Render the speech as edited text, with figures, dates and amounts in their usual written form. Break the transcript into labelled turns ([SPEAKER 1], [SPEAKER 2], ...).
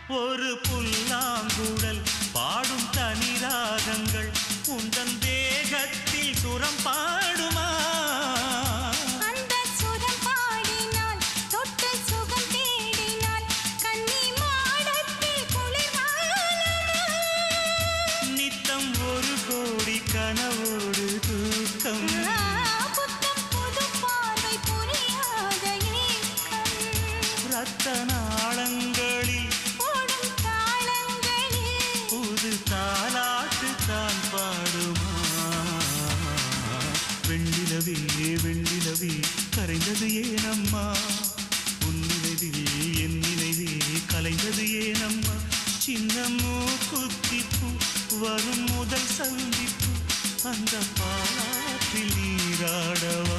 [SPEAKER 1] ஒரு புல்லாங்குழல் பாடும் தனி ராகங்கள் உந்தன் தேகத்தில் சுரம் பாடுமா?
[SPEAKER 2] அந்த சுரம் பாடினால் தொட்டு சுகம் தேடினால் கன்னி மாடத்தில் குளிர்காலமா?
[SPEAKER 1] நித்தம் ஒரு கோடி கனவோடு தூக்கம்
[SPEAKER 2] புத்தம் புது பார்வை புரியாத ஏக்கம்
[SPEAKER 1] ரத்த நாளங்களில்
[SPEAKER 2] ஓடும் தாளங்களில்
[SPEAKER 1] புது தாலாட்டு தான் பாடுமா? வெண்ணிலவே வெண்ணிலவே கரைந்தது ஏனம்மா? உன் நினைவில் என் நினைவே கலைந்தது ஏனம்மா? சின்ன மூக்குத்திப்பு வரும் முதல் சந்திப்பு அந்த பாலாற்றில் நீராடவா?